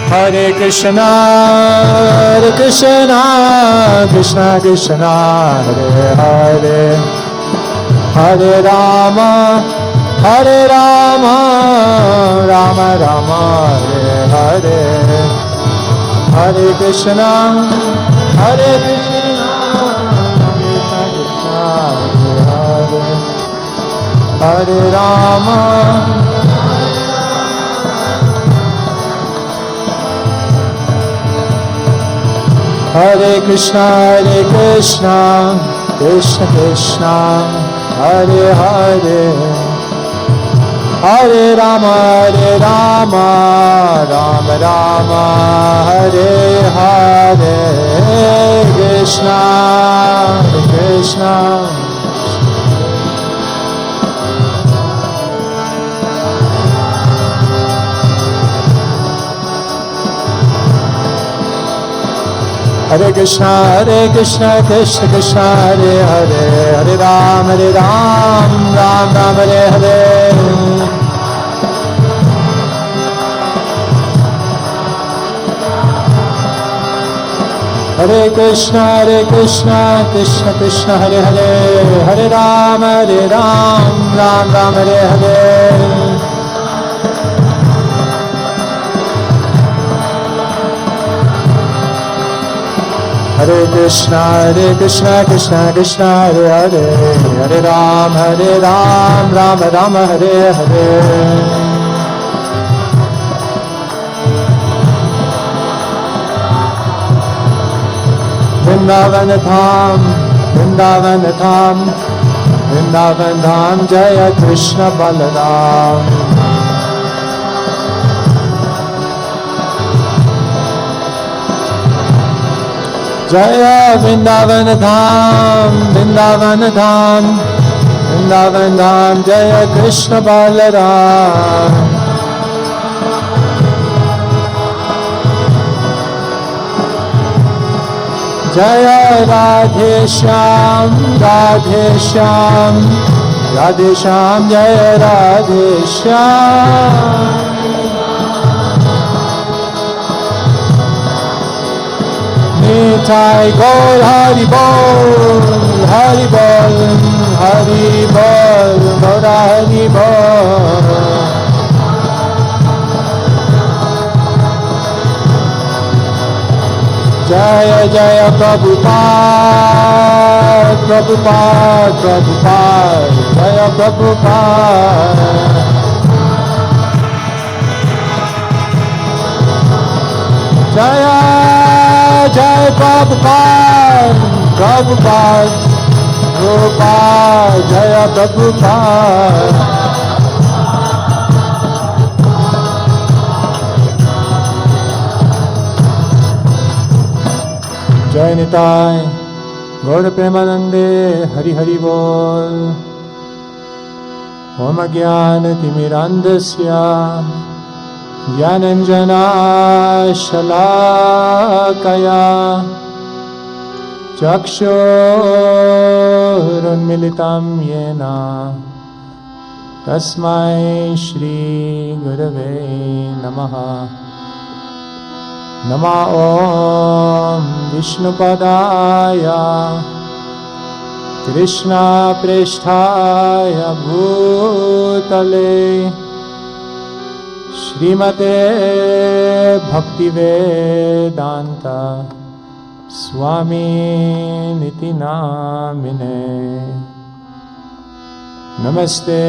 Hare Krishna, Krishna Krishna, Hare Hare, Hare Rama, Rama Rama, Hare Hare, Hare Krishna, Krishna Krishna, Hare Rama. Hare Krishna, Krishna Krishna, Hare Hare, Hare Rama, Rama Rama, Hare Hare, Krishna Krishna. Hare Krishna, Krishna Krishna, Hare Hare, Hare Ram, Ram Ram, Hare Hare. Hare Krishna, Krishna Krishna, Hare Hare, Hare Ram, Ram Ram, Hare Hare. Hare Krishna, Krishna Krishna, Hare Hare, Hare Ram, Ram Ram, Hare Hare. Vrindavan Dham, Vrindavan Dham, Vrindavan Dham, Jaya Krishna Balaram. Jaya Vrindavan Dham, Vrindavan Dham, Vrindavan Dham, Jaya Krishna Balaram. Jaya Radhe Shyam, Radhe Shyam, Radhe Shyam, Jaya Radhe Shyam. Nitai Gaur Hari Bol, Hari Bol, Hari Bol, Gaura Hari Bol. Jaya Jaya Prabhupada, Prabhupada, Prabhupada, Jaya Prabhupada. Jaya Jaya Prabhupada, Prabhupada, Prabhupada, Jaya Prabhupada. Jai Nitai, Gaur Premanande, Hari Hari Bol. Om Jnana Timirandasya, Jnananjana Shalakaya, Chakshurunmilitam Yena, Tasmai Shri Gurave Namaha. Nama Om Vishnupadaya, Krishna Preshthaya Bhutale, Srimate Bhaktivedanta Swami Niti Namine. Namaste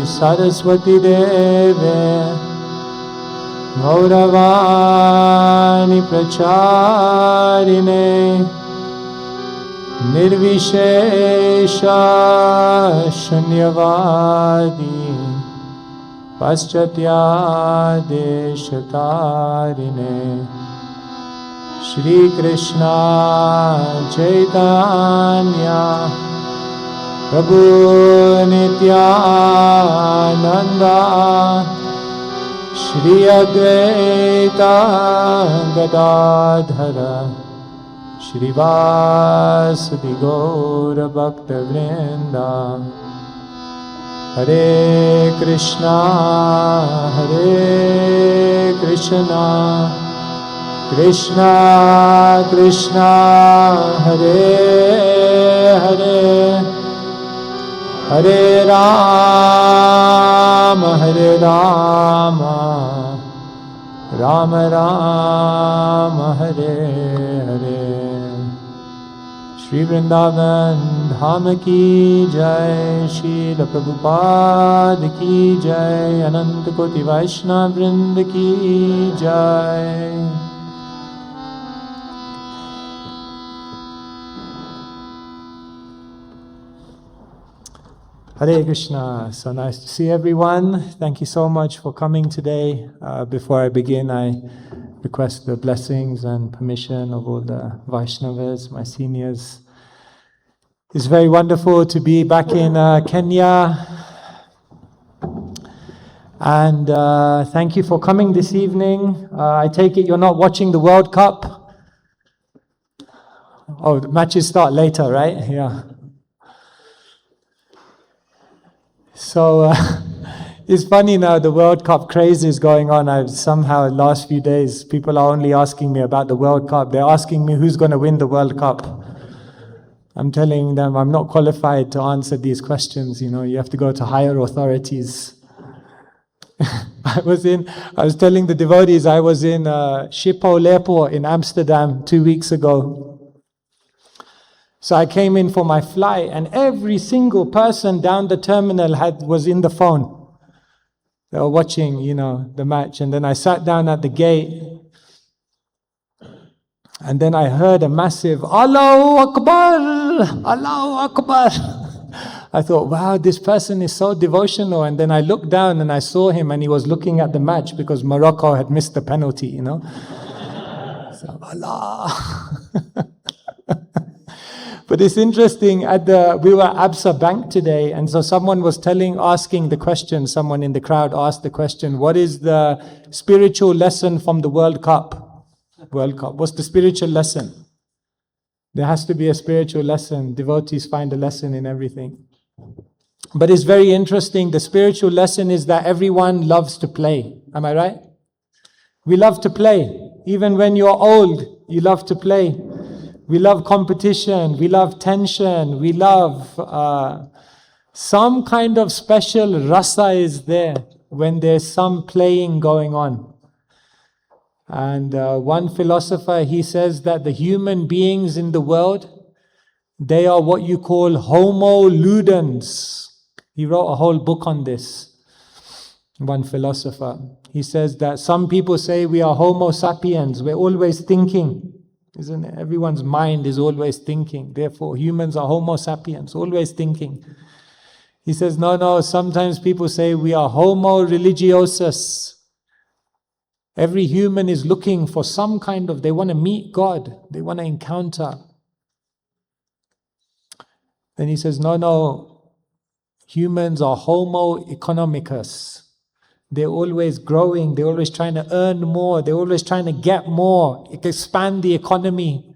Saraswati Deve, Gauravani Pracharine, Nirvishesha Shunyavadi, Paschatya Deshatarine. Shri Krishna Chaitanya Prabhu Nityananda, Shri Advaita Gadadhara, Shri Vasudhi Gaura Bhakta Vrinda. Hare Krishna, Krishna Krishna, Krishna Krishna, Hare Hare, Hare Rama, Hare Rama, Rama Rama, Hare Hare. Shri Vrindavan Dham ki jai, Srila Prabhupada ki jai, Ananta Koti Vaishnava Vrinda ki jai. Hare Krishna. So nice to see everyone. Thank you so much for coming today. Before I begin, I request the blessings and permission of all the Vaishnavas, my seniors. It's very wonderful to be back in Kenya. And thank you for coming this evening. I take it you're not watching the World Cup? Oh, the matches start later, right? Yeah. So it's funny now, the World Cup craze is going on. I've somehow, the last few days, people are only asking me about the World Cup. They're asking me who's going to win the World Cup. I'm telling them I'm not qualified to answer these questions. You know, you have to go to higher authorities. I was telling the devotees, I was in Schiphol Airport in Amsterdam 2 weeks ago. So I came in for my flight, and every single person down the terminal was in the phone. They were watching, you know, the match. And then I sat down at the gate, and then I heard a massive Allahu Akbar, Allahu Akbar. I thought, wow, this person is so devotional. And then I looked down and I saw him, and he was looking at the match because Morocco had missed the penalty, you know. So, Allah. But it's interesting, we were at Absa Bank today, and so someone was asking the question, someone in the crowd asked the question, what is the spiritual lesson from the World Cup? World Cup, what's the spiritual lesson? There has to be a spiritual lesson. Devotees find a lesson in everything. But it's very interesting, the spiritual lesson is that everyone loves to play. Am I right? We love to play. Even when you're old, you love to play. We love competition, we love tension, we love some kind of special rasa is there when there's some playing going on. And one philosopher, he says that the human beings in the world, they are what you call homo ludens. He wrote a whole book on this, one philosopher. He says that some people say we are homo sapiens, we're always thinking. Isn't it? Everyone's mind is always thinking. Therefore, humans are homo sapiens, always thinking. He says, no, sometimes people say we are homo religiosus. Every human is looking for some kind of, they want to meet God. They want to encounter. Then he says, no, humans are homo economicus. They're always growing, they're always trying to earn more, they're always trying to get more, expand the economy,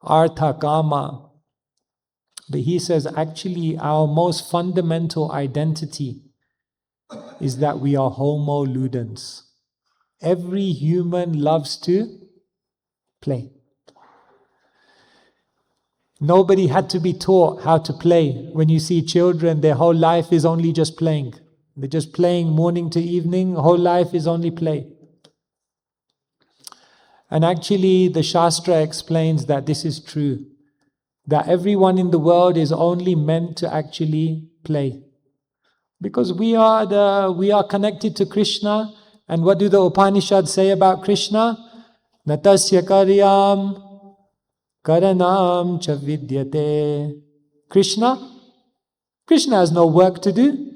artha, kama. But he says actually our most fundamental identity is that we are homo ludens. Every human loves to play. Nobody had to be taught how to play. When you see children, their whole life is only just playing. They're just playing morning to evening, whole life is only play. And actually the Shastra explains that this is true. That everyone in the world is only meant to actually play. Because we are connected to Krishna, and what do the Upanishads say about Krishna? Natasya karyam karanam cha vidyate. Krishna has no work to do.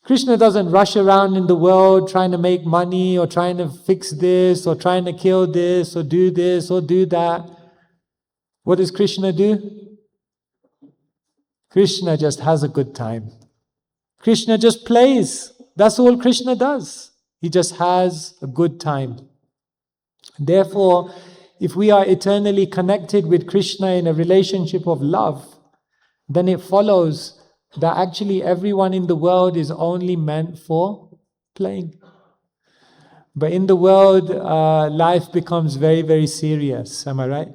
Krishna doesn't rush around in the world trying to make money or trying to fix this or trying to kill this or do that. What does Krishna do? Krishna just has a good time. Krishna just plays. That's all Krishna does. He just has a good time. Therefore, if we are eternally connected with Krishna in a relationship of love, then it follows that actually everyone in the world is only meant for playing. But in the world, life becomes very, very serious. Am I right?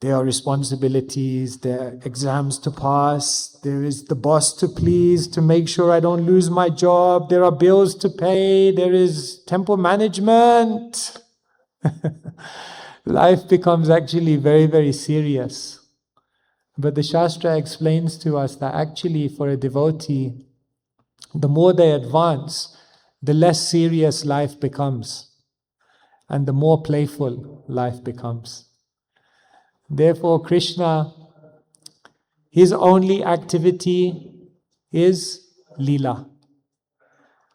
There are responsibilities, there are exams to pass, there is the boss to please to make sure I don't lose my job, there are bills to pay, there is temple management. Life becomes actually very, very serious. But the Shastra explains to us that actually for a devotee, the more they advance, the less serious life becomes, and the more playful life becomes. Therefore, Krishna, his only activity is Leela.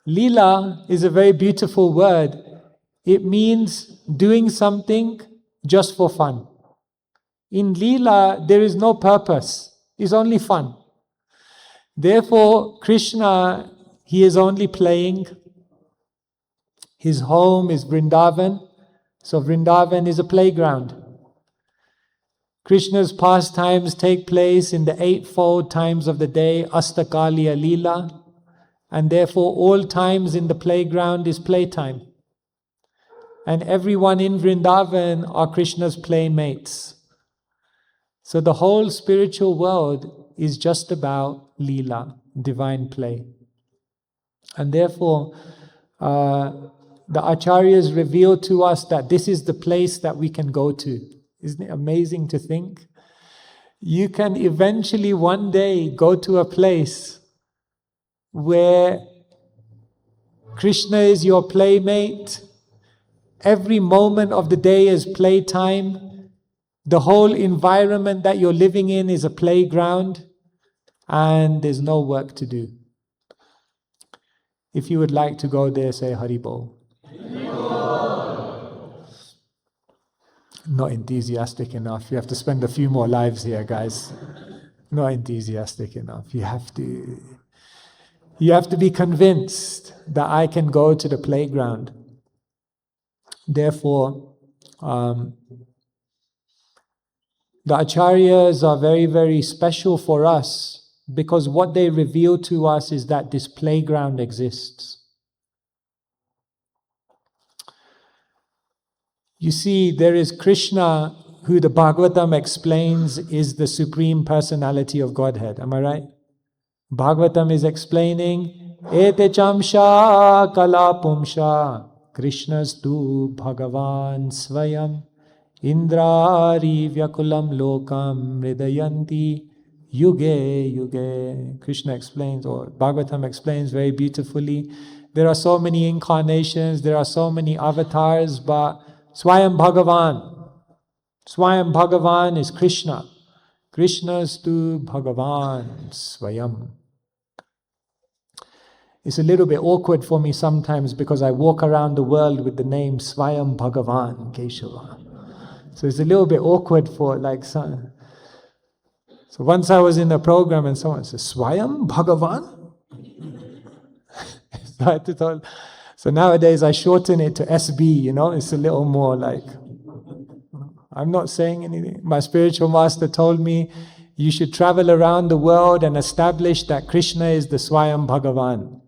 Leela is a very beautiful word. It means doing something just for fun. In Leela, there is no purpose. It's only fun. Therefore, Krishna, he is only playing. His home is Vrindavan. So Vrindavan is a playground. Krishna's pastimes take place in the eightfold times of the day, Astakaliya Leela, and therefore all times in the playground is playtime. And everyone in Vrindavan are Krishna's playmates. So the whole spiritual world is just about Leela, divine play. And therefore, the Acharyas reveal to us that this is the place that we can go to. Isn't it amazing to think? You can eventually one day go to a place where Krishna is your playmate. Every moment of the day is playtime. The whole environment that you're living in is a playground, and there's no work to do. If you would like to go there, say Haribol. Not enthusiastic enough. You have to spend a few more lives here, guys. Not enthusiastic enough. You have to be convinced that I can go to the playground. Therefore, the Acharyas are very, very special for us because what they reveal to us is that this playground exists. You see, there is Krishna, who the Bhagavatam explains is the Supreme Personality of Godhead. Am I right? Bhagavatam is explaining, Ete chamsha kalapumsha Krishnastu Bhagavan Swayam Indrari Vyakulam Lokam Hridayanti Yuge Yuge. Krishna explains, or Bhagavatam explains very beautifully, there are so many incarnations, there are so many avatars, but Swayam Bhagavan is Krishna. Krishnastu Bhagavan Swayam. It's a little bit awkward for me sometimes because I walk around the world with the name Swayam Bhagavan Keshava. So it's a little bit awkward for so once I was in a program and someone said, Swayam Bhagavan? So I had to tell. So nowadays I shorten it to SB, it's a little more like, I'm not saying anything. My spiritual master told me, you should travel around the world and establish that Krishna is the Swayam Bhagavan.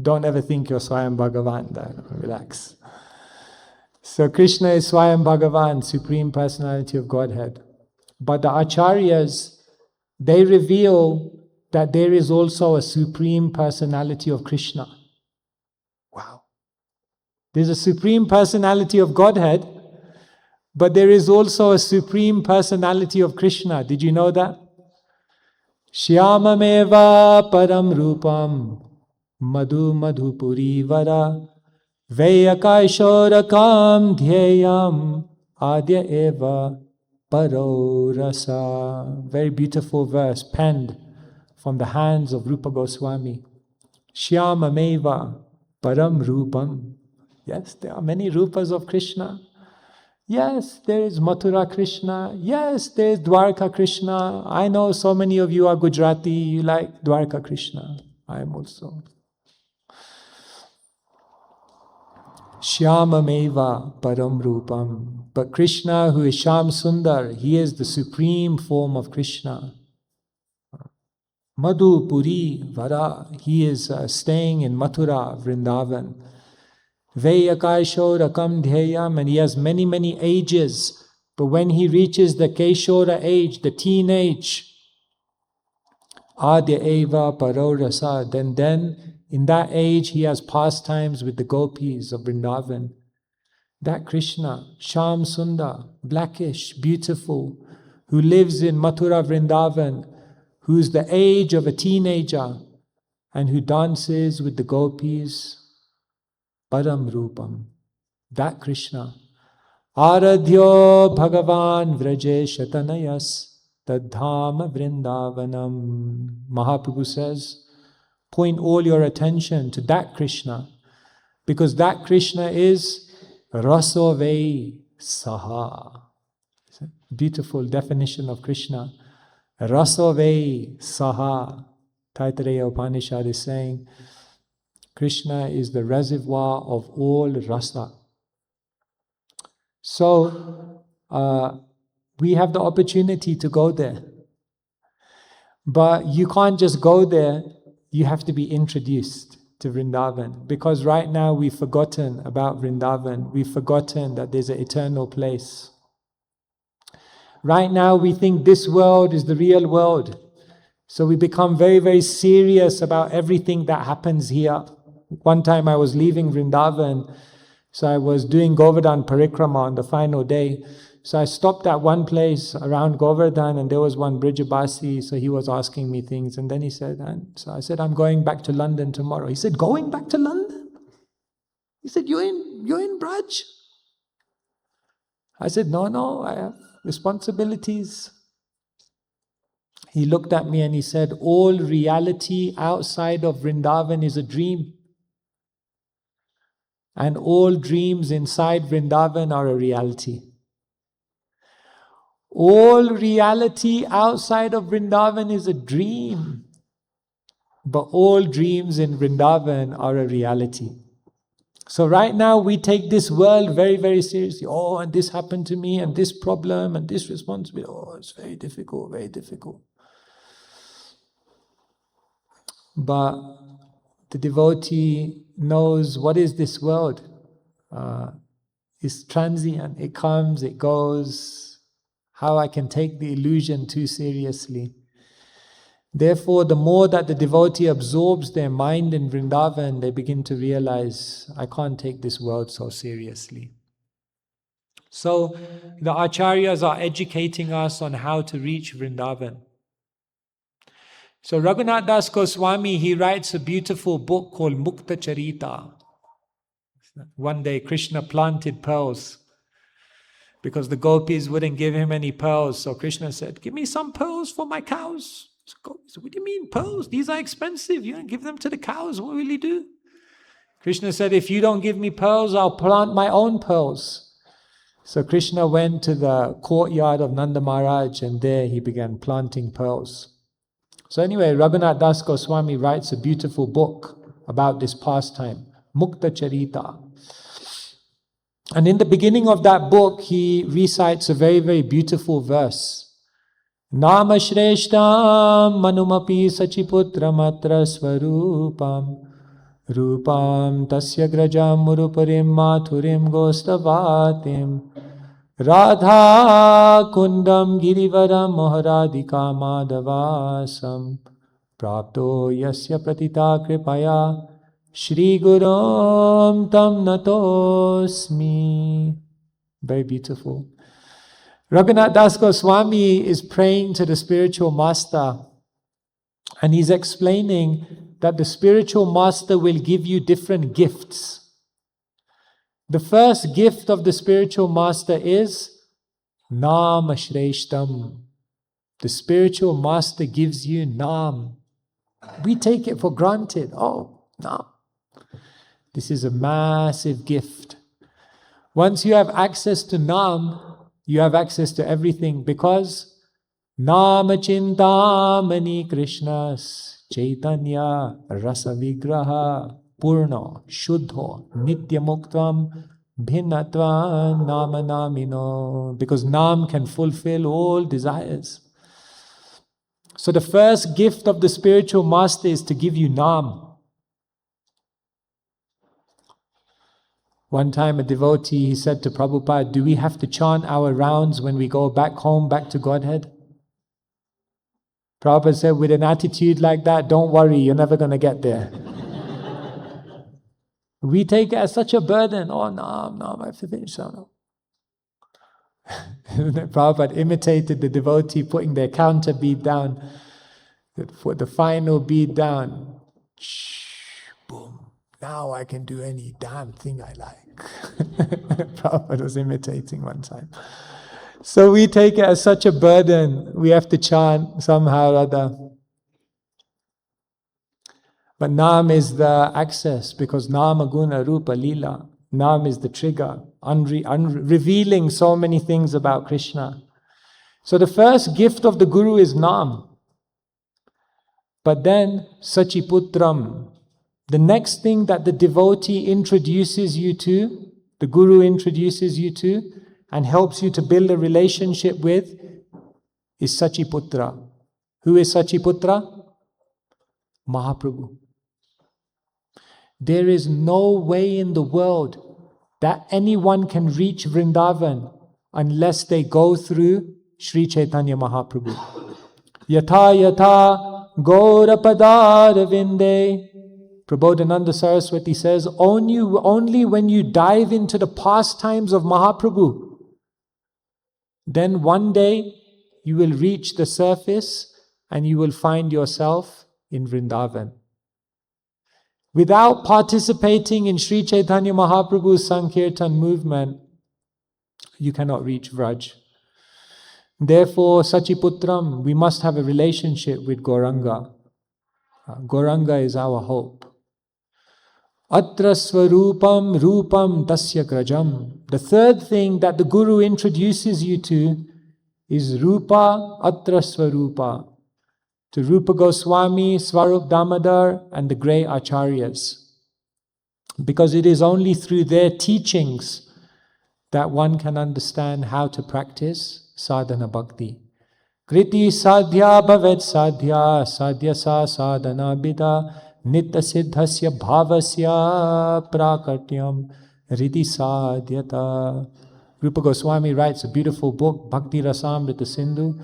Don't ever think you're Swayam Bhagavan, relax. So Krishna is Swayam Bhagavan, Supreme Personality of Godhead. But the Acharyas, they reveal that there is also a Supreme Personality of Krishna. Wow. There's a Supreme Personality of Godhead, but there is also a Supreme Personality of Krishna. Did you know that? Shyamameva param rupam madhu madhupuri vara vayakaishorakam dhyayam adya eva paro rasa. Very beautiful verse penned from the hands of Rupa Goswami. Shyamameva param rupam. Yes, there are many rupas of Krishna. Yes, there is Mathura Krishna. Yes, there is Dwarka Krishna. I know so many of you are Gujarati, you like Dwarka Krishna. I am also. Shyamameva param rupam. But Krishna, who is Shyam Sundar, he is the supreme form of Krishna. Madhupuri Vara. He is staying in Mathura, Vrindavan. Veyakaishora Kam Dhyayam, and he has many, many ages. But when he reaches the Keshora age, the teenage, Adya Eva Parorasa, then in that age he has pastimes with the gopis of Vrindavan. That Krishna, Sham Sundar, blackish, beautiful, who lives in Mathura Vrindavan, who's the age of a teenager, and who dances with the gopis, Param Rupam. That Krishna. Aradhyo Bhagavan Vraje Shatanayas Tadhama Vrindavanam. Mahaprabhu says, point all your attention to that Krishna, because that Krishna is Rasovei Saha. Beautiful definition of Krishna. Rasovei Saha. Taittiriya Upanishad is saying, Krishna is the reservoir of all rasa. So, we have the opportunity to go there. But you can't just go there, you have to be introduced to Vrindavan. Because right now we've forgotten about Vrindavan. We've forgotten that there's an eternal place. Right now we think this world is the real world. So we become very, very serious about everything that happens here. One time I was leaving Vrindavan, so I was doing Govardhan Parikrama on the final day. So I stopped at one place around Govardhan, and there was one Brijabasi, so he was asking me things. And then he said, and so I said, I'm going back to London tomorrow. He said, going back to London? He said, you're in Braj? I said, no, I have responsibilities. He looked at me and he said, all reality outside of Vrindavan is a dream. And all dreams inside Vrindavan are a reality. All reality outside of Vrindavan is a dream. But all dreams in Vrindavan are a reality. So right now we take this world very, very seriously. Oh, and this happened to me, and this problem, and this responsibility. Oh, it's very difficult, very difficult. But the devotee knows, what is this world? It's transient. It comes, it goes. How I can take the illusion too seriously. Therefore, the more that the devotee absorbs their mind in Vrindavan, they begin to realize, I can't take this world so seriously. So, the acharyas are educating us on how to reach Vrindavan. So Raghunath Das Goswami, he writes a beautiful book called Mukta Charita. One day Krishna planted pearls because the gopis wouldn't give him any pearls. So Krishna said, give me some pearls for my cows. So what do you mean pearls? These are expensive. You don't give them to the cows. What will he do? Krishna said, if you don't give me pearls, I'll plant my own pearls. So Krishna went to the courtyard of Nanda Maharaj, and there he began planting pearls. So anyway, Raghunath Das Goswami writes a beautiful book about this pastime, Mukta Charita. And in the beginning of that book, he recites a very, very beautiful verse. Nama Shreshtam Manumapi Sachiputramatra Swarupam Rupam Tasya Grajam Muruparim Mathurim Gostavatim Radha Kundam Girivaram Moharadika Madhavasam Prapto Yasya Pratita Kripaya Shri Gurum Tam Natosmi. Very beautiful. Raghunath Das Goswami is praying to the spiritual master, and he's explaining that the spiritual master will give you different gifts. The first gift of the spiritual master is Nam Ashreshtam. The spiritual master gives you Nam. We take it for granted. Oh, Nam. This is a massive gift. Once you have access to Nam, you have access to everything, because Nama Chintamani Krishnas Chaitanya Rasa Vigraha Purno Shuddho Nitya Muktvam Bhinnatva Nama Namino. Because Nam can fulfill all desires. So the first gift of the spiritual master is to give you Naam. One time a devotee, he said to Prabhupada, do we have to chant our rounds when we go back home, back to Godhead? Prabhupada said, with an attitude like that, don't worry, you're never going to get there. We take it as such a burden. Oh, no, I have to finish. No. Prabhupada imitated the devotee putting their counter bead down. For the final bead down, boom, now I can do any damn thing I like. Prabhupada was imitating one time. So we take it as such a burden. We have to chant somehow or other. But Naam is the access, because Nama Guna Rupa Leela. Naam is the trigger, revealing so many things about Krishna. So the first gift of the Guru is Naam. But then Sachiputram. The next thing that the devotee introduces you to, the Guru introduces you to, and helps you to build a relationship with, is Sachiputra. Who is Sachiputra? Mahaprabhu. There is no way in the world that anyone can reach Vrindavan unless they go through Sri Chaitanya Mahaprabhu. Yatha yatha Gaurapadar Vinde. Prabodhananda Saraswati says, only when you dive into the pastimes of Mahaprabhu, then one day you will reach the surface and you will find yourself in Vrindavan. Without participating in Sri Chaitanya Mahaprabhu's Sankirtan movement, you cannot reach Vraj. Therefore, Sachiputram, we must have a relationship with Gauranga. Gauranga is our hope. Atra Swarupam Rupam Tasya Grajam. The third thing that the Guru introduces you to is Rupa Atra Swarupa. To Rupa Goswami, Swarup Damodar, and the great Acharyas. Because it is only through their teachings that one can understand how to practice sadhana bhakti. Kriti sadhya bhavet sadhya, sadhya sa sadhana bida, nitya siddhasya bhavasya prakatyam riti sadhyata. Rupa Goswami writes a beautiful book, Bhakti Rasamrita Sindhu,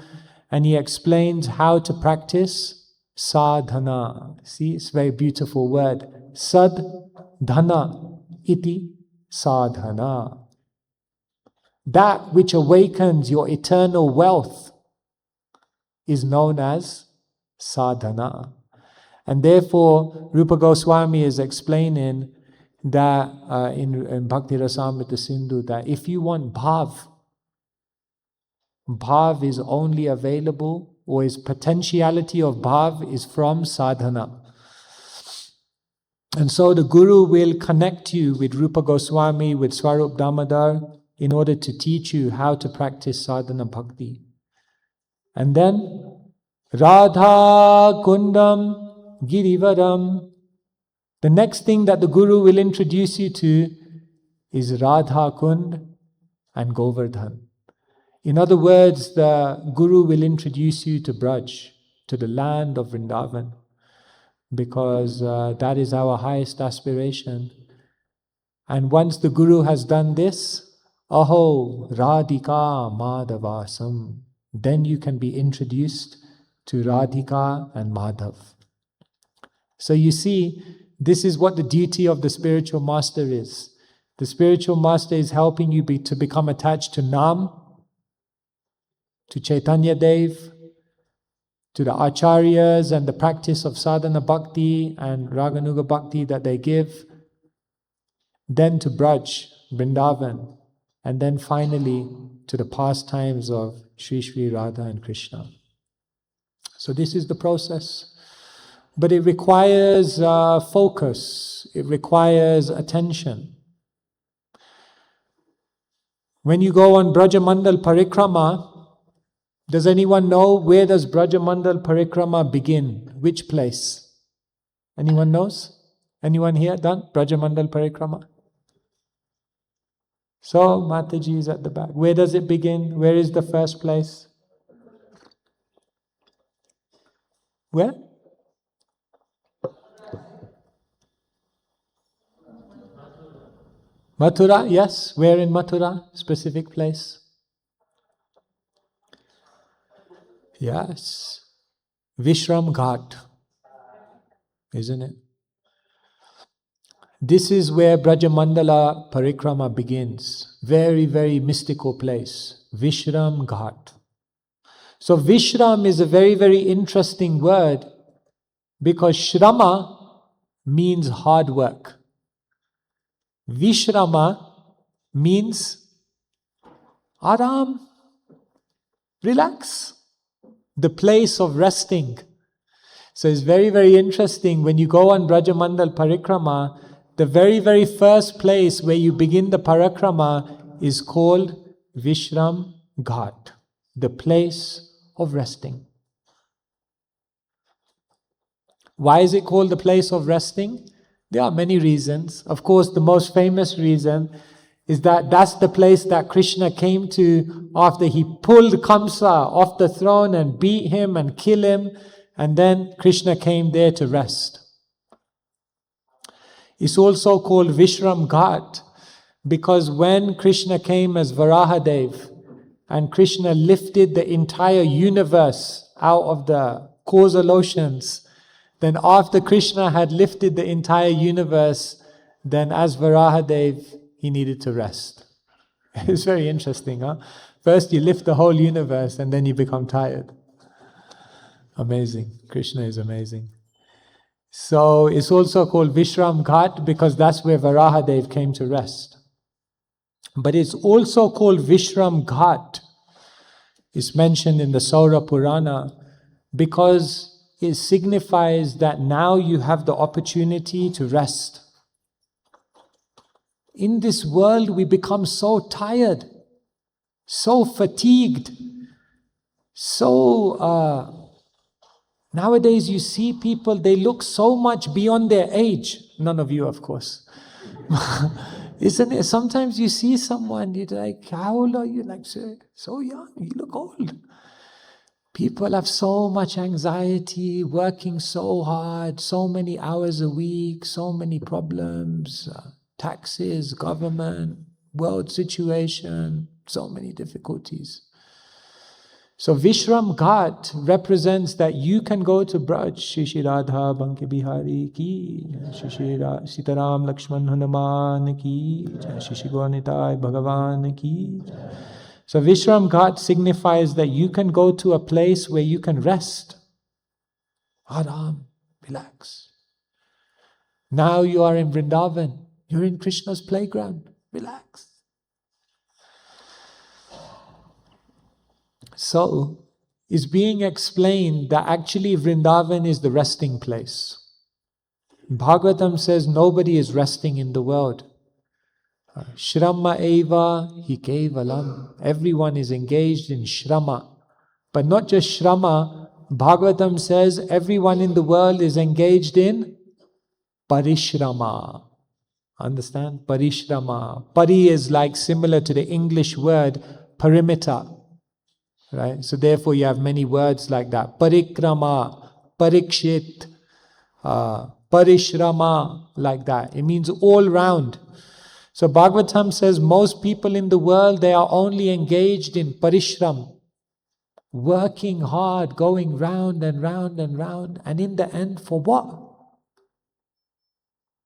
and he explains how to practice sadhana. See, it's a very beautiful word. Sadhana iti sadhana. That which awakens your eternal wealth is known as sadhana. And therefore, Rupa Goswami is explaining that in Bhakti Rasamrita Sindhu, that if you want bhav, bhav is only available, or is potentiality of bhav is from sadhana. And so the Guru will connect you with Rupa Goswami, with Swarup Damodar, in order to teach you how to practice sadhana bhakti. And then Radha Kundam Girivaram. The next thing that the Guru will introduce you to is Radha Kund and Govardhan. In other words, the Guru will introduce you to Braj, to the land of Vrindavan, because that is our highest aspiration. And once the Guru has done this, Aho Radhika Madhavasam, then you can be introduced to Radhika and Madhav. So you see, this is what the duty of the spiritual master is. The spiritual master is helping you to become attached to Nam, to Chaitanya Dev, to the Acharyas and the practice of sadhana bhakti and Raganuga bhakti that they give, then to Braj, Vrindavan, and then finally to the pastimes of Sri Sri Radha and Krishna. So this is the process. But it requires focus, it requires attention. When you go on Brajamandal Parikrama, does anyone know where does Brajamandal Parikrama begin? Which place? Anyone knows? Anyone here done Brajamandal Parikrama? So, Mataji is at the back. Where does it begin? Where is the first place? Where? Mathura, yes. Where in Mathura? Specific place? Yes. Vishram Ghat, isn't it? This is where Brajamandala Parikrama begins. Very, very mystical place. Vishram Ghat. So Vishram is a very, very interesting word because Shrama means hard work. Vishrama means Aram, relax, the place of resting. So it's very, very interesting when you go on Brajamandal Parikrama, the very, very first place where you begin the Parikrama is called Vishram Ghat, the place of resting. Why is it called the place of resting? There are many reasons. Of course, the most famous reason is that that's the place that Krishna came to after he pulled Kamsa off the throne and beat him and killed him, and then Krishna came there to rest. It's also called Vishram Ghat because when Krishna came as Varahadev and Krishna lifted the entire universe out of the causal oceans, then after Krishna had lifted the entire universe, then as Varahadev, he needed to rest. It's very interesting, huh? First you lift the whole universe and then you become tired. Amazing. Krishna is amazing. So it's also called Vishram Ghat because that's where Varahadev came to rest. But it's also called Vishram Ghat. It's mentioned in the Saura Purana because it signifies that now you have the opportunity to rest. In this world, we become so tired, so fatigued, nowadays you see people, they look so much beyond their age. None of you, of course. Isn't it? Sometimes you see someone, you're like, how old are you? Like, so young, you look old. People have so much anxiety, working so hard, so many hours a week, so many problems, taxes, government, world situation, so many difficulties. So Vishram Ghat represents that you can go to Braj, Shishi Radha Banke Bihari ki, Shishi Sitaram Lakshman Hanuman ki, Shishi Gaunitai Bhagavan ki. So Vishram Ghat signifies that you can go to a place where you can rest. Aram, relax. Now you are in Vrindavan. You're in Krishna's playground. Relax. So, it's being explained that actually Vrindavan is the resting place. Bhagavatam says nobody is resting in the world. Shrama eva hi kevalam. Everyone is engaged in shrama. But not just shrama. Bhagavatam says everyone in the world is engaged in parishrama. Understand? Parishrama. Pari is like similar to the English word perimeter. Right? So therefore you have many words like that. Parikrama, parikshit, parishrama, like that. It means all round. So Bhagavatam says most people in the world, they are only engaged in parishram, working hard, going round and round and round, and in the end, for what?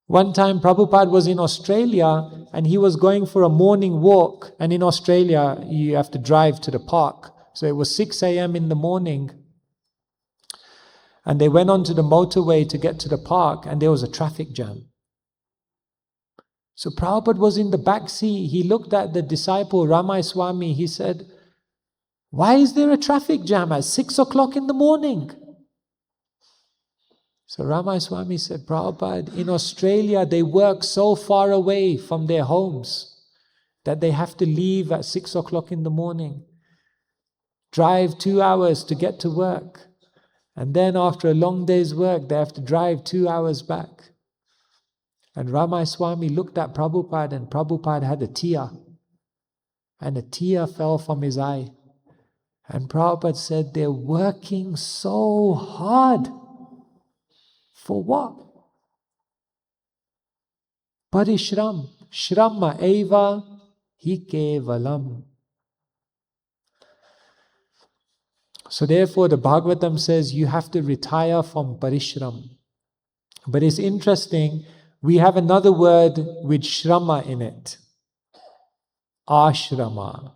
One time Prabhupada was in Australia and he was going for a morning walk, and in Australia you have to drive to the park. So it was 6 a.m. in the morning and they went onto the motorway to get to the park and there was a traffic jam. So Prabhupada was in the back seat. He looked at the disciple Ramai Swami. He said, why is there a traffic jam at 6 o'clock in the morning? So Ramai Swami said, Prabhupada, in Australia they work so far away from their homes that they have to leave at 6 o'clock in the morning, drive 2 hours to get to work, and then after a long day's work they have to drive 2 hours back. And Ramai Swami looked at Prabhupada and Prabhupada had a tear. And a tear fell from his eye. And Prabhupada said, they're working so hard. For what? Parishram. Shrama eva hi kevalam. So therefore the Bhagavatam says you have to retire from parishram. But it's interesting, we have another word with shrama in it. Ashrama.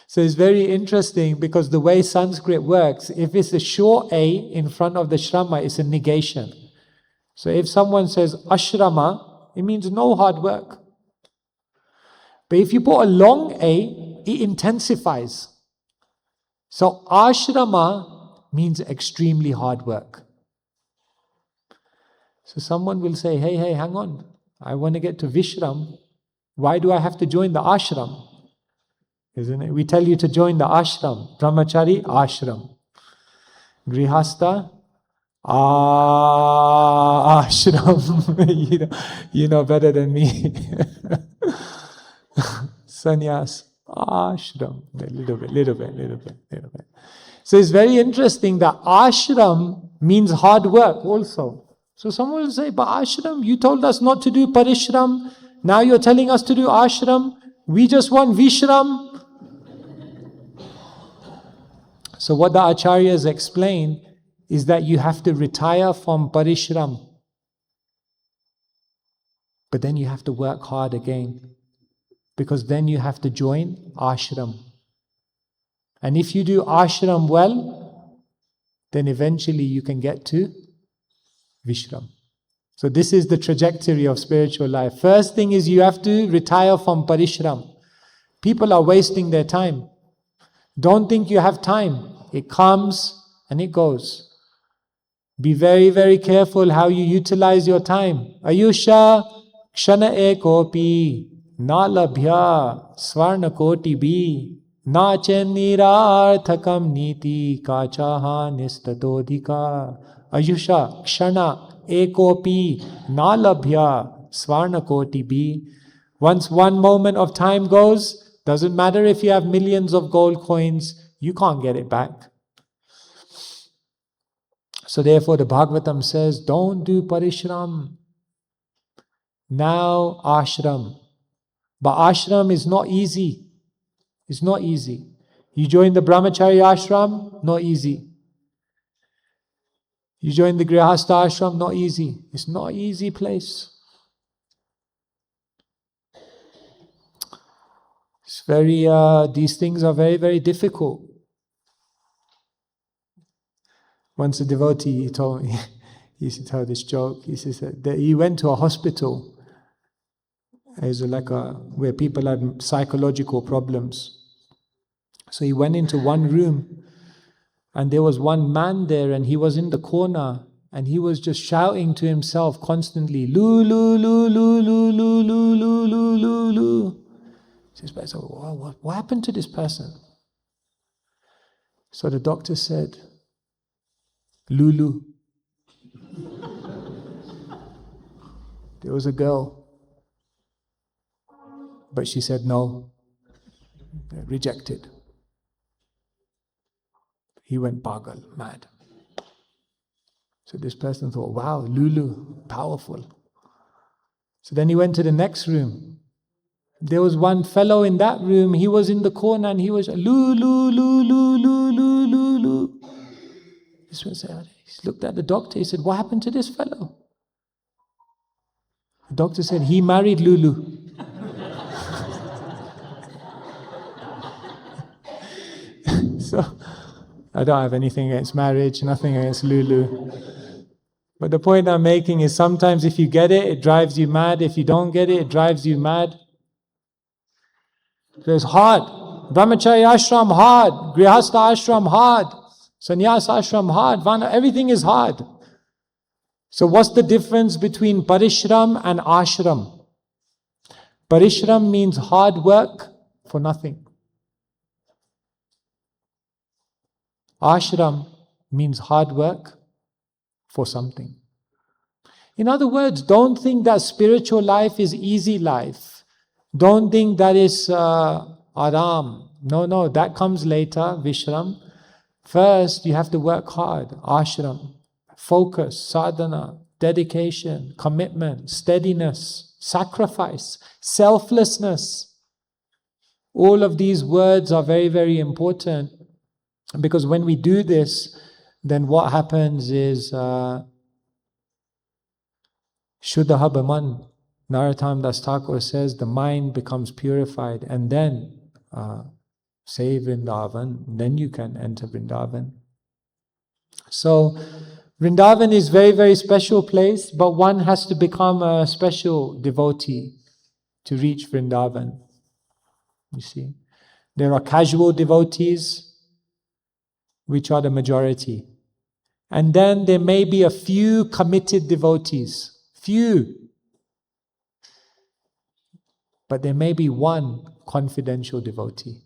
So it's very interesting because the way Sanskrit works, if it's a short A in front of the shrama, it's a negation. So if someone says ashrama, it means no hard work. But if you put a long A, it intensifies. So ashrama means extremely hard work. So someone will say, hey, hang on. I want to get to Vishram. Why do I have to join the ashram? Isn't it? We tell you to join the ashram. Brahmachari, ashram. Grihastha, ashram. you know better than me. Sannyas, ashram. A little bit. So it's very interesting that ashram means hard work also. So someone will say, but ashram, you told us not to do parishram. Now you're telling us to do ashram. We just want vishram. So what the acharyas explain is that you have to retire from parishram. But then you have to work hard again. Because then you have to join ashram. And if you do ashram well, then eventually you can get to Vishram. So this is the trajectory of spiritual life. First thing is you have to retire from parishram. People are wasting their time. Don't think you have time. It comes and it goes. Be very, very careful how you utilize your time. Ayusha kshana ekopi na labhya svarna koti bi na chenirarthakam niti kachaha nistatodhika. Ayusha kshana ekopi na labhya svarna koti bi. Once one moment of time goes, doesn't matter if you have millions of gold coins, you can't get it back. So therefore the Bhagavatam says, don't do parishram. Now ashram. But ashram is not easy. It's not easy. You join the brahmachari ashram, not easy. You join the grihastha ashram, not easy. It's not an easy place. It's very, these things are very, very difficult. Once a devotee, he told me, he used to tell this joke. He says that he went to a hospital. It was where people had psychological problems. So he went into one room, and there was one man there, and he was in the corner, and he was just shouting to himself constantly, "Lu lu lu lu lu lu lu lu lu lu lu." So what happened to this person? So the doctor said, Lulu. There was a girl, but she said no, rejected. He went pagal, mad. So this person thought, wow, Lulu, powerful. So then he went to the next room. There was one fellow in that room, he was in the corner and he was Lulu, Lulu, Lulu, Lulu, Lulu. This one said, he looked at the doctor, he said, what happened to this fellow? The doctor said, he married Lulu. So, I don't have anything against marriage, nothing against Lulu. But the point I'm making is sometimes if you get it, it drives you mad. If you don't get it, it drives you mad. So it's hard. Brahmacharya ashram hard. Grihastha ashram hard. Sannyas ashram hard. Vana, everything is hard. So what's the difference between parishram and ashram? Parishram means hard work for nothing. Ashram means hard work for something. In other words, don't think that spiritual life is easy life. Don't think that is aram, No, that comes later, Vishram. First, you have to work hard. Ashram, focus, sadhana, dedication, commitment, steadiness, sacrifice, selflessness. All of these words are very, very important, because when we do this, then what happens is Shuddha Bhaman. Narottam Das Thakur says the mind becomes purified, and then say Vrindavan, then you can enter Vrindavan. So Vrindavan is very, very special place, but one has to become a special devotee to reach Vrindavan. You see, there are casual devotees, which are the majority. And then there may be a few committed devotees. Few. But there may be one confidential devotee.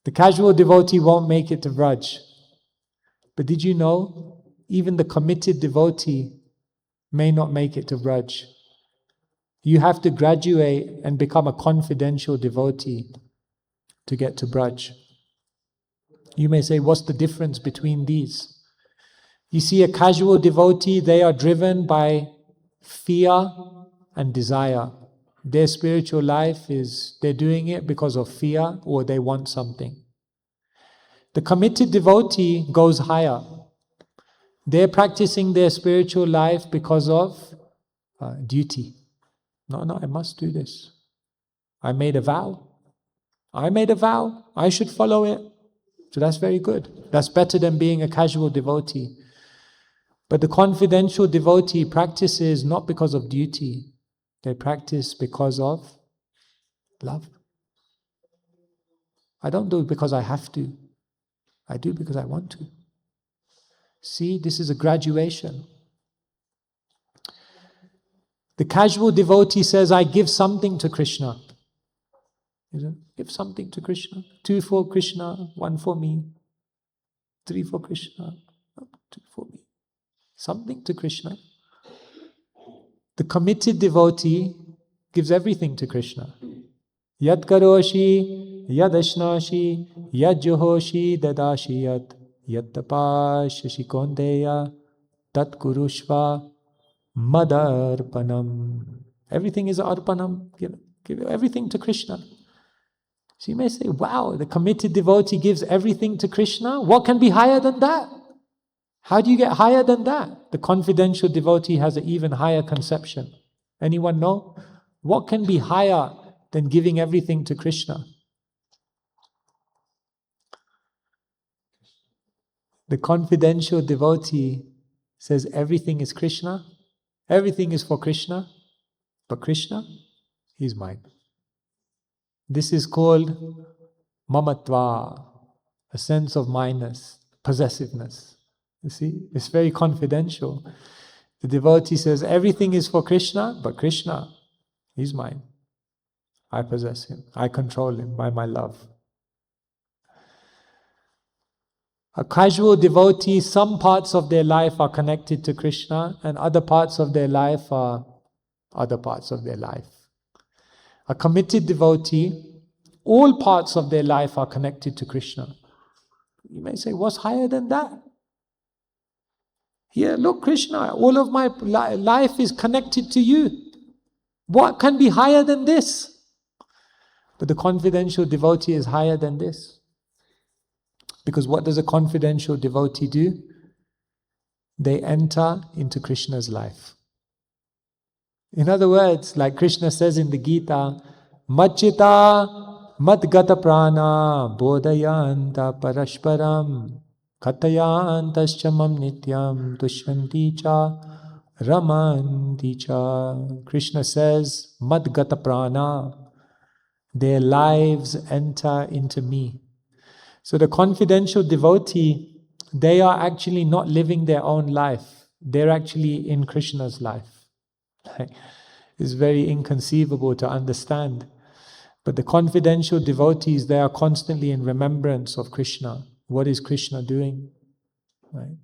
The casual devotee won't make it to Vraj. But did you know, even the committed devotee may not make it to Vraj. You have to graduate and become a confidential devotee to get to Braj. You may say, what's the difference between these? You see, a casual devotee, they are driven by fear and desire. Their spiritual life is, they're doing it because of fear or they want something. The committed devotee goes higher. They're practicing their spiritual life because of duty. No, I must do this. I made a vow. I should follow it. So that's very good. That's better than being a casual devotee. But the confidential devotee practices not because of duty. They practice because of love. I don't do it because I have to. I do it because I want to. See, this is a graduation. The casual devotee says, I give something to Krishna. Give something to Krishna. 2 for Krishna, 1 for me. 3 for Krishna, 2 for me. Something to Krishna. The committed devotee gives everything to Krishna. Yad karoshi, yad ashnashi, yad johoshi dadashi yad tapashashi kondeya, tat kurushva madarpanam. Everything is arpanam. Give everything to Krishna. So you may say, wow, the committed devotee gives everything to Krishna. What can be higher than that? How do you get higher than that? The confidential devotee has an even higher conception. Anyone know? What can be higher than giving everything to Krishna? The confidential devotee says everything is Krishna, everything is for Krishna, but Krishna, He's mine. This is called mamatva, a sense of mineness, possessiveness. You see, it's very confidential. The devotee says, everything is for Krishna, but Krishna, He's mine. I possess Him. I control Him by my love. A casual devotee, some parts of their life are connected to Krishna and other parts of their life are other parts of their life. A committed devotee, all parts of their life are connected to Krishna. You may say, what's higher than that? Here, look, Krishna, all of my life is connected to you. What can be higher than this? But the confidential devotee is higher than this. Because what does a confidential devotee do? They enter into Krishna's life. In other words, like Krishna says in the Gita, Machita madgata prana bodhayanta parashparam katayantaschamam nityam tushyanti cha ramanti cha. Krishna says, madgata prana, their lives enter into me. So the confidential devotee, they are actually not living their own life. They're actually in Krishna's life. It's very inconceivable to understand. But the confidential devotees, they are constantly in remembrance of Krishna. What is Krishna doing? Right?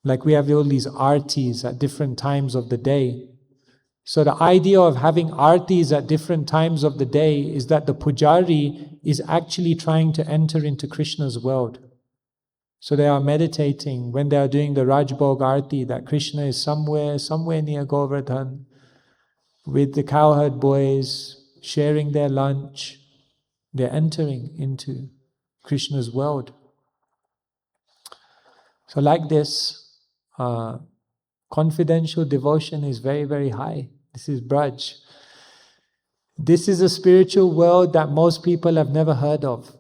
Like we have all these artis at different times of the day. So the idea of having artis at different times of the day is that the pujari is actually trying to enter into Krishna's world. So they are meditating when they are doing the Rajbhog Arti, that Krishna is somewhere near Govardhan with the cowherd boys sharing their lunch. They're entering into Krishna's world. So like this, confidential devotion is very, very high. This is Braj. This is a spiritual world that most people have never heard of.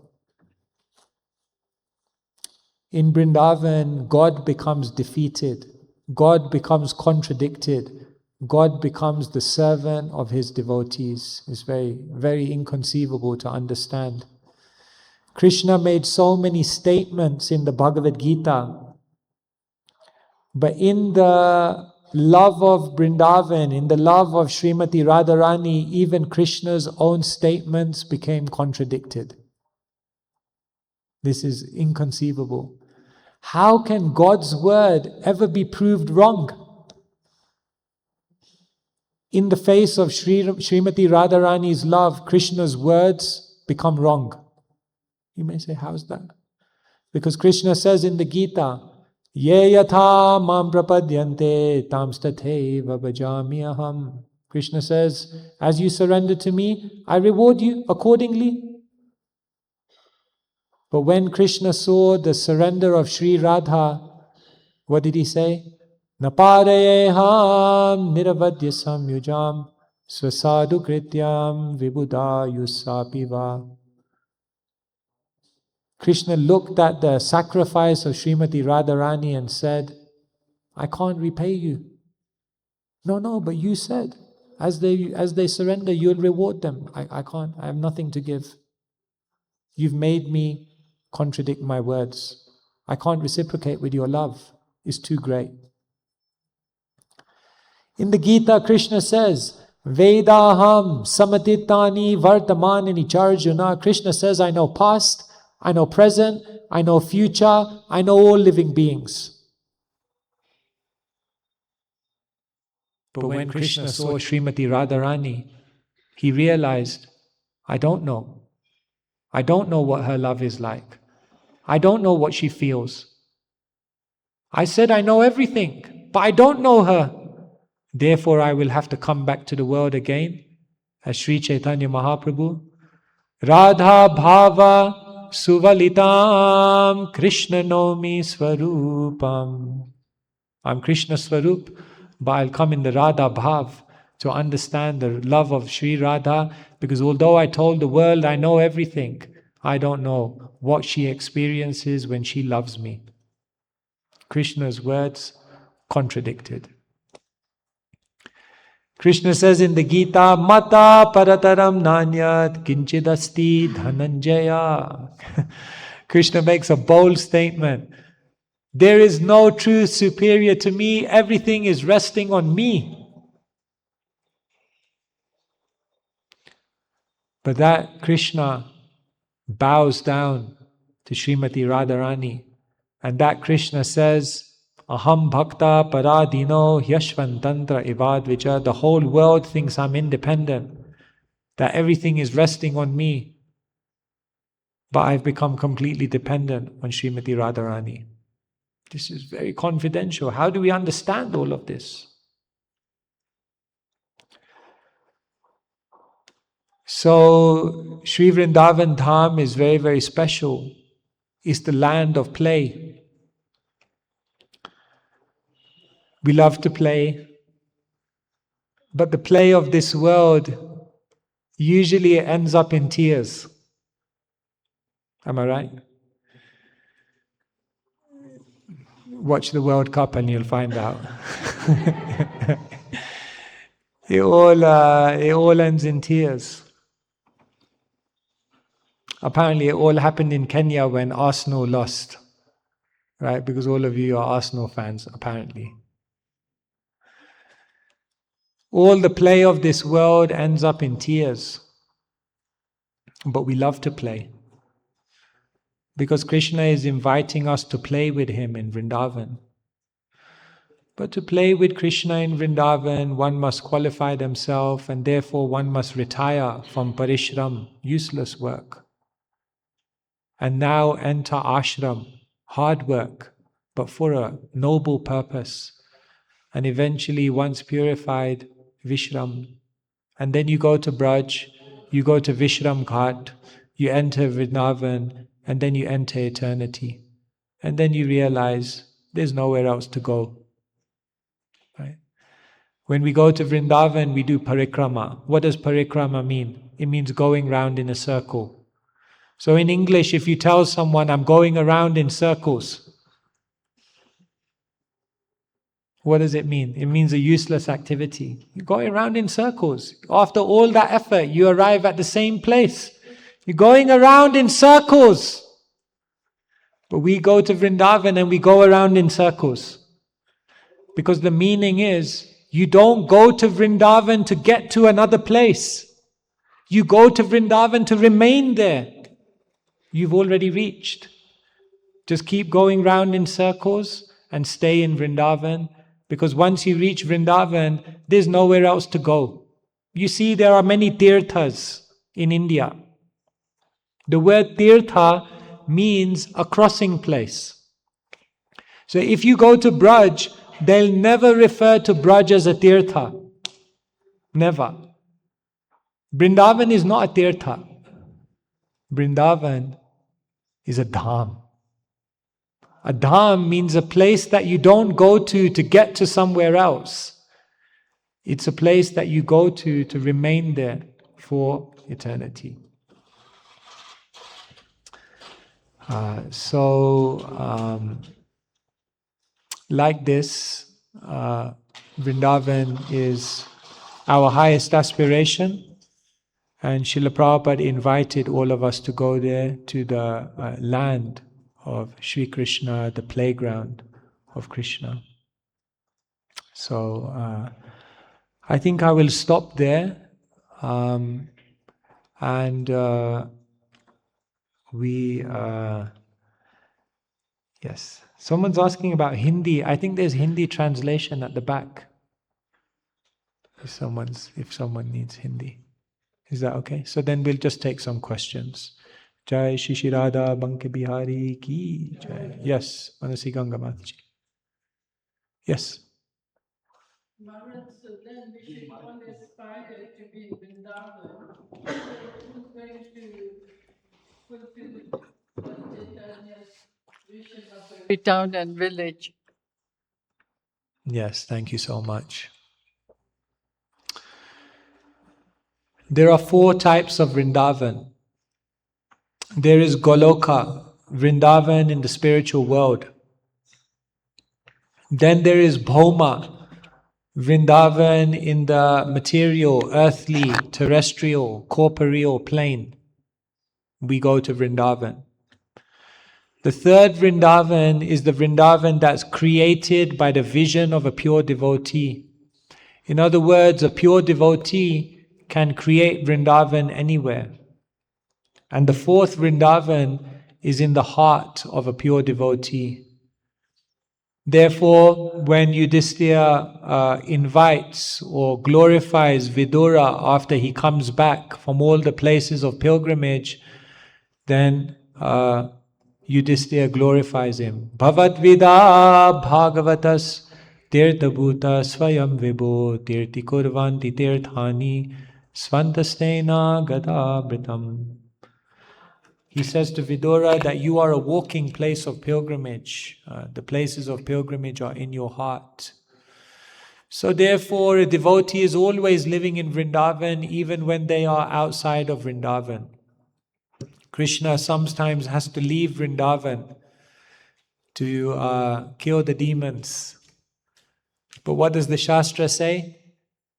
In Vrindavan, God becomes defeated. God becomes contradicted. God becomes the servant of His devotees. It's very, very inconceivable to understand. Krishna made so many statements in the Bhagavad Gita, but in the love of Vrindavan, in the love of Srimati Radharani, even Krishna's own statements became contradicted. This is inconceivable. How can God's word ever be proved wrong? In the face of Srimati Radharani's love, Krishna's words become wrong. You may say, how's that? Because Krishna says in the Gita, Ye yatha mam prapadyante tam stateva bhajami aham. Krishna says, as you surrender to me, I reward you accordingly. But when Krishna saw the surrender of Sri Radha, what did he say? Naparayeham niravadya samyujam swasadu krityam vibuddha yusapiva. Krishna looked at the sacrifice of Srimati Radharani and said, I can't repay you. No, but you said, as they surrender, you'll reward them. I can't, I have nothing to give. You've made me contradict my words. I can't reciprocate with your love. It's too great. In the Gita, Krishna says, Vedaham samatitani vartamanini charjuna. Krishna says, I know past, I know present, I know future, I know all living beings. But when Krishna saw Srimati Radharani, he realized, I don't know. I don't know what her love is like. I don't know what she feels. I said I know everything, but I don't know her. Therefore I will have to come back to the world again as Sri Chaitanya Mahaprabhu. Radha Bhava Suvalitam Krishna Nomi Swarupam. I'm Krishna Swarup, but I'll come in the Radha Bhav to understand the love of Sri Radha, because although I told the world I know everything, I don't know what she experiences when she loves me. Krishna's words contradicted. Krishna says in the Gita, Mata parataram nanyat kinchidasti dhananjaya. Krishna makes a bold statement. There is no truth superior to me. Everything is resting on me. But that Krishna bows down to Srimati Radharani. And that Krishna says, Aham bhakta paradino hyashvantantra ivadvicha. The whole world thinks I'm independent, that everything is resting on me. But I've become completely dependent on Srimati Radharani. This is very confidential. How do we understand all of this? So, Sri Vrindavan Dham is very, very special. It's the land of play. We love to play, but the play of this world usually ends up in tears. Am I right? Watch the World Cup and you'll find out. It all ends in tears. Apparently it all happened in Kenya when Arsenal lost. Right? Because all of you are Arsenal fans, apparently. All the play of this world ends up in tears. But we love to play. Because Krishna is inviting us to play with Him in Vrindavan. But to play with Krishna in Vrindavan, one must qualify themselves, and therefore one must retire from parishram, useless work, and now enter ashram, hard work, but for a noble purpose. And eventually, once purified, Vishram. And then you go to Braj, you go to Vishram Ghat, you enter Vrindavan, and then you enter eternity. And then you realize there's nowhere else to go. Right? When we go to Vrindavan, we do parikrama. What does parikrama mean? It means going round in a circle. So in English, if you tell someone, I'm going around in circles, what does it mean? It means a useless activity. You're going around in circles. After all that effort, you arrive at the same place. You're going around in circles. But we go to Vrindavan and we go around in circles. Because the meaning is, you don't go to Vrindavan to get to another place. You go to Vrindavan to remain there. You've already reached. Just keep going round in circles and stay in Vrindavan. Because once you reach Vrindavan, there's nowhere else to go. You see, there are many tirthas in India. The word tirtha means a crossing place. So if you go to Braj, they'll never refer to Braj as a tirtha. Never. Vrindavan is not a tirtha. Vrindavan is a dham. A dham means a place that you don't go to get to somewhere else. It's a place that you go to remain there for eternity. Like this, Vrindavan is our highest aspiration, and Srila Prabhupada invited all of us to go there, to the land of Sri Krishna, the playground of Krishna. So I think I will stop there, yes. Someone's asking about Hindi. I think there's Hindi translation at the back. If someone needs Hindi. Is that okay? So then we'll just take some questions. Jai Shri Radha Banke Bihari Ki Jai. Yes, Manasi Ganga Mataji. Yes. Maharaj, so then we should all aspire to be in Vrindavan. So who's going to fulfill Chaitanya's vision of every town and village? Yes, thank you so much. There are 4 types of Vrindavan. There is Goloka, Vrindavan in the spiritual world. Then there is Bhoma, Vrindavan in the material, earthly, terrestrial, corporeal plane. We go to Vrindavan. The third Vrindavan is the Vrindavan that's created by the vision of a pure devotee. In other words, a pure devotee can create Vrindavan anywhere. And the fourth Vrindavan is in the heart of a pure devotee. Therefore, when Yudhishthira invites or glorifies Vidura after he comes back from all the places of pilgrimage, then Yudhishthira glorifies him. Bhavat-vida bhagavatas tirtha-bhuta swayam vibho tirti kurvanti tirthani svantastena gadabritam. He says to Vidura that you are a walking place of pilgrimage. The places of pilgrimage are in your heart. So therefore, a devotee is always living in Vrindavan even when they are outside of Vrindavan. Krishna sometimes has to leave Vrindavan to kill the demons. But what does the Shastra say?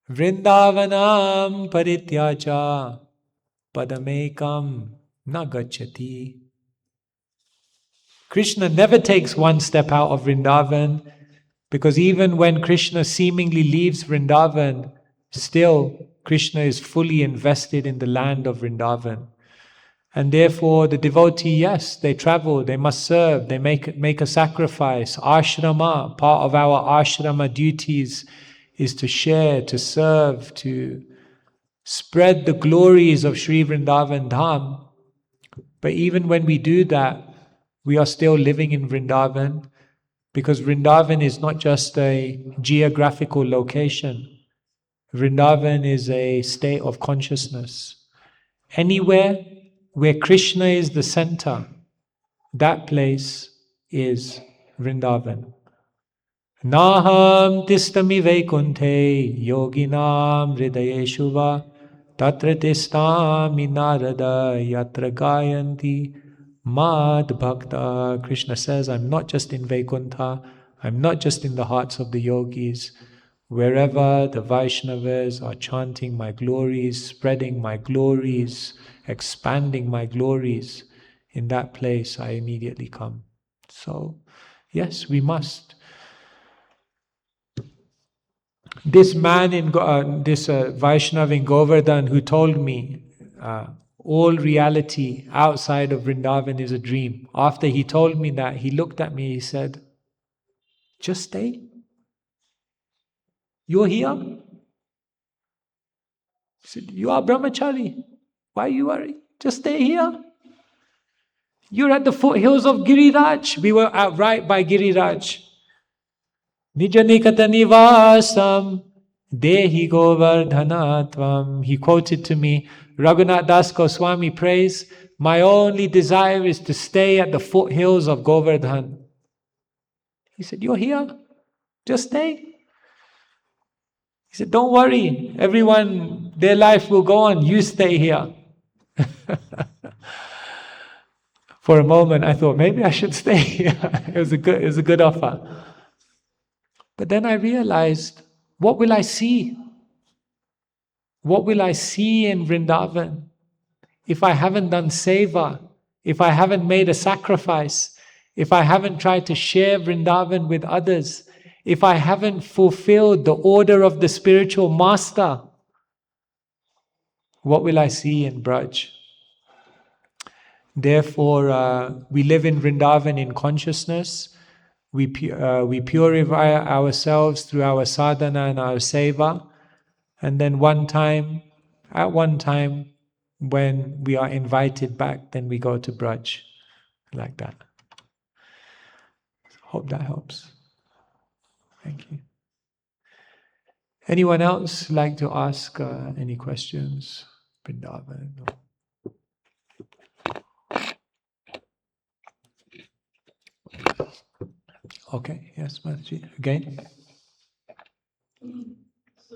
Vrindavanam parityaja padamekam na gacchati. Krishna never takes one step out of Vrindavan, because even when Krishna seemingly leaves Vrindavan, still Krishna is fully invested in the land of Vrindavan. And therefore the devotee, yes, they travel, they must serve, they make a sacrifice. Ashrama, part of our ashrama duties is to share, to serve, to spread the glories of Sri Vrindavan Dham. But even when we do that, we are still living in Vrindavan, because Vrindavan is not just a geographical location. Vrindavan is a state of consciousness. Anywhere where Krishna is the center, that place is Vrindavan. Naham tistami vaikunte yoginam hridayeshu va tatra tistami narada yatra gayanti mad bhakta. Krishna says, I'm not just in Vaikuntha, I'm not just in the hearts of the yogis. Wherever the Vaishnavas are chanting my glories, spreading my glories, expanding my glories, in that place I immediately come. So, yes, we must. This man this Vaishnav in Govardhan who told me all reality outside of Vrindavan is a dream. After he told me that, he looked at me, he said, just stay. You're here? He said, you are brahmachari. Why are you worried? Just stay here. You're at the foothills of Giriraj. We were out right by Giriraj. Nija nikata nivasam dehi govardhanatvam. He quoted to me, Raghunath Das Goswami prays, my only desire is to stay at the foothills of Govardhan. He said, you're here? Just stay. He said, don't worry, everyone, their life will go on, you stay here. For a moment I thought, maybe I should stay here. It was a good offer. But then I realized, what will I see? What will I see in Vrindavan if I haven't done seva, if I haven't made a sacrifice, if I haven't tried to share Vrindavan with others, if I haven't fulfilled the order of the spiritual master? What will I see in Braj? Therefore, we live in Vrindavan in consciousness. We purify ourselves through our sadhana and our seva. And then at one time, when we are invited back, then we go to Braj, like that. Hope that helps. Thank you. Anyone else like to ask any questions? Vrindavan. Okay, yes, Mataji. Again? So,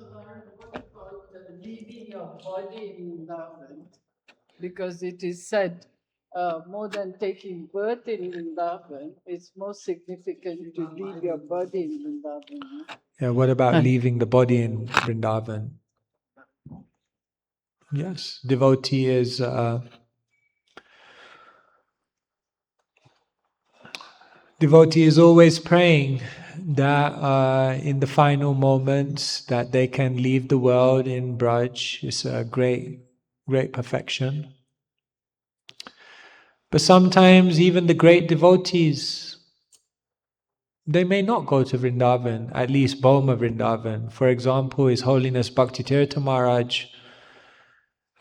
what about leaving your body in Vrindavan? Because it is said, more than taking birth in Vrindavan, it's more significant to leave your body in Vrindavan. Yeah, what about leaving the body in Vrindavan? Yes, devotee is always praying that in the final moments that they can leave the world in Braj. It's a great perfection. But sometimes even the great devotees, they may not go to Vrindavan, at least Bhoma Vrindavan. For example, His Holiness Bhaktitirtha Maharaj,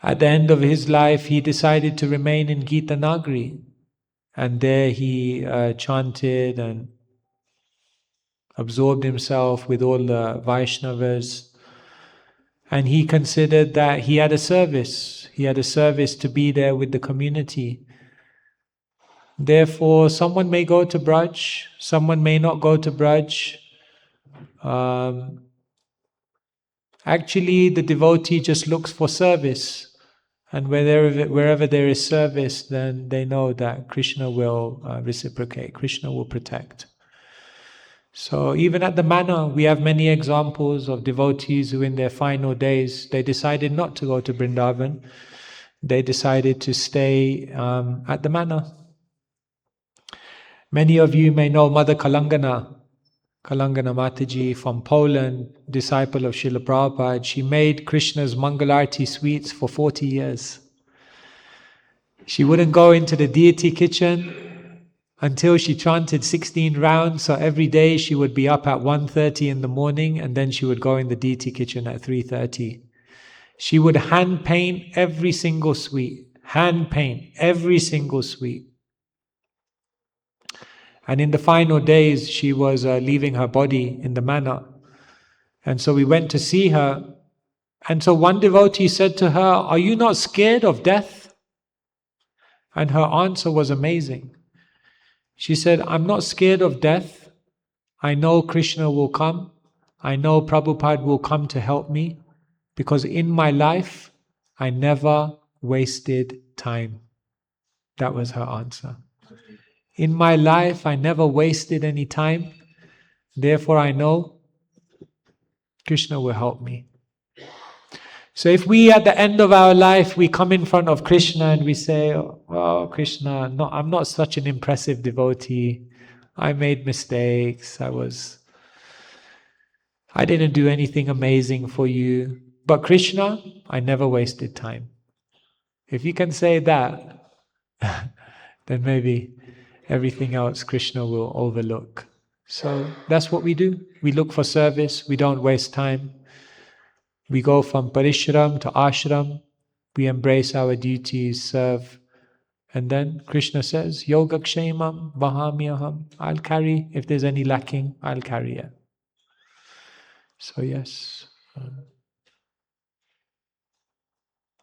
at the end of his life, he decided to remain in Gita Nagari. And there he chanted and absorbed himself with all the Vaishnavas. And he considered that he had a service. He had a service to be there with the community. Therefore, someone may go to Braj, someone may not go to Braj. Actually, the devotee just looks for service. And wherever there is service, then they know that Krishna will reciprocate, Krishna will protect. So even at the manor, we have many examples of devotees who in their final days, they decided not to go to Vrindavan. They decided to stay at the manor. Many of you may know Mother Kalangana Mataji from Poland, disciple of Srila Prabhupada. She made Krishna's Mangalarti sweets for 40 years. She wouldn't go into the deity kitchen until she chanted 16 rounds. So every day she would be up at 1:30 in the morning, and then she would go in the deity kitchen at 3:30. She would hand paint every single sweet. Hand paint every single sweet. And in the final days, she was leaving her body in the manna. And so we went to see her. And so one devotee said to her, "Are you not scared of death?" And her answer was amazing. She said, "I'm not scared of death. I know Krishna will come. I know Prabhupada will come to help me. Because in my life, I never wasted time." That was her answer. In my life, I never wasted any time. Therefore, I know Krishna will help me. So if we, at the end of our life, we come in front of Krishna and we say, "Oh, Krishna, no, I'm not such an impressive devotee. I made mistakes. I didn't do anything amazing for you. But Krishna, I never wasted time." If you can say that, then maybe everything else Krishna will overlook. So that's what we do. We look for service. We don't waste time. We go from parishram to ashram. We embrace our duties, serve. And then Krishna says, "Yogakshemam vahamyaham." I'll carry, if there's any lacking, I'll carry it. So yes.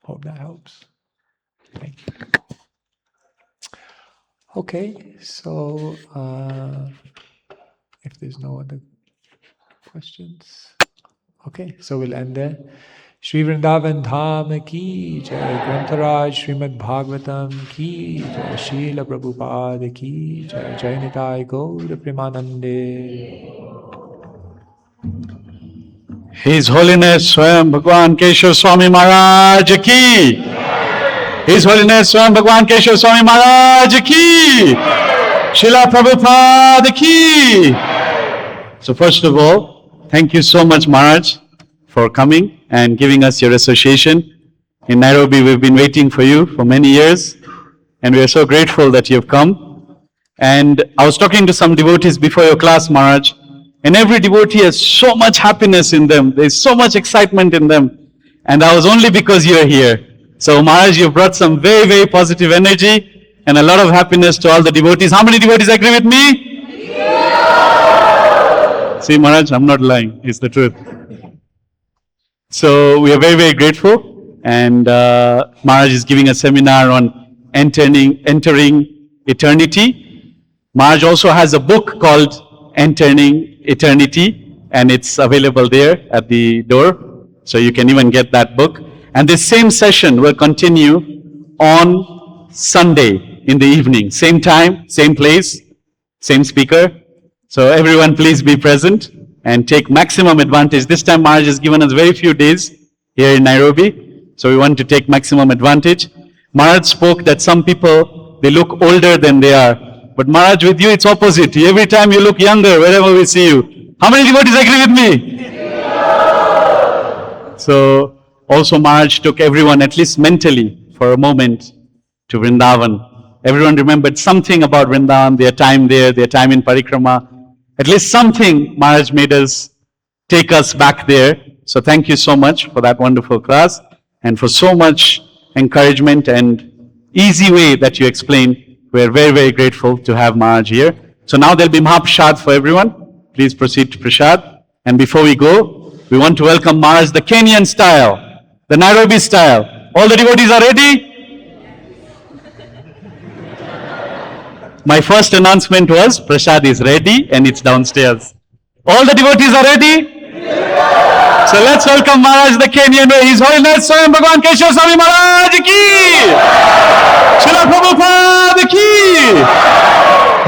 Hope that helps. Thank you. Okay, so if there's no other questions, okay, so we'll end there. Shri Vrindavan Dham ki jai, Grantaraj Srimad Bhagavatam ki jai, Srila Prabhupada ki jai, Jai Nitai Gaur Premanande. His Holiness Swami Bhagwan Keshava Swami Maharaj ki. His Holiness Swami Bhagwan Keshava Swami Maharaj ki. Srila Prabhupada ki. So first of all, thank you so much, Maharaj, for coming and giving us your association. In Nairobi, we've been waiting for you for many years, and we are so grateful that you've come. And I was talking to some devotees before your class, Maharaj, and every devotee has so much happiness in them. There's so much excitement in them. And that was only because you're here. So Maharaj, you've brought some very, very positive energy and a lot of happiness to all the devotees. How many devotees agree with me? Yeah. See, Maharaj, I'm not lying. It's the truth. So we are very, very grateful. And Maharaj is giving a seminar on entering eternity. Maharaj also has a book called Entering Eternity, and it's available there at the door. So you can even get that book. And this same session will continue on Sunday in the evening. Same time, same place, same speaker. So everyone please be present and take maximum advantage. This time Maharaj has given us very few days here in Nairobi. So we want to take maximum advantage. Maharaj spoke that some people, they look older than they are. But Maharaj, with you it's opposite. Every time you look younger wherever we see you. How many devotees agree with me? So also Maharaj took everyone, at least mentally, for a moment to Vrindavan. Everyone remembered something about Vrindavan, their time there, their time in Parikrama. At least something Maharaj made us, take us back there. So thank you so much for that wonderful class and for so much encouragement and easy way that you explained. We're very, very grateful to have Maharaj here. So now there'll be Mahaprasad for everyone. Please proceed to Prasad. And before we go, we want to welcome Maharaj the Kenyan style, the Nairobi style. All the devotees are ready? My first announcement was Prasad is ready and it's downstairs. All the devotees are ready? So let's welcome Maharaj the Kenyan way. His Holiness Swami Bhagwan Keshava Swami Maharaj ki! Srila Prabhupada ki!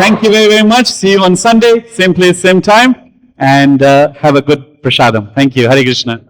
Thank you very, very much. See you on Sunday, same place, same time. And have a good prasadam. Thank you. Hare Krishna.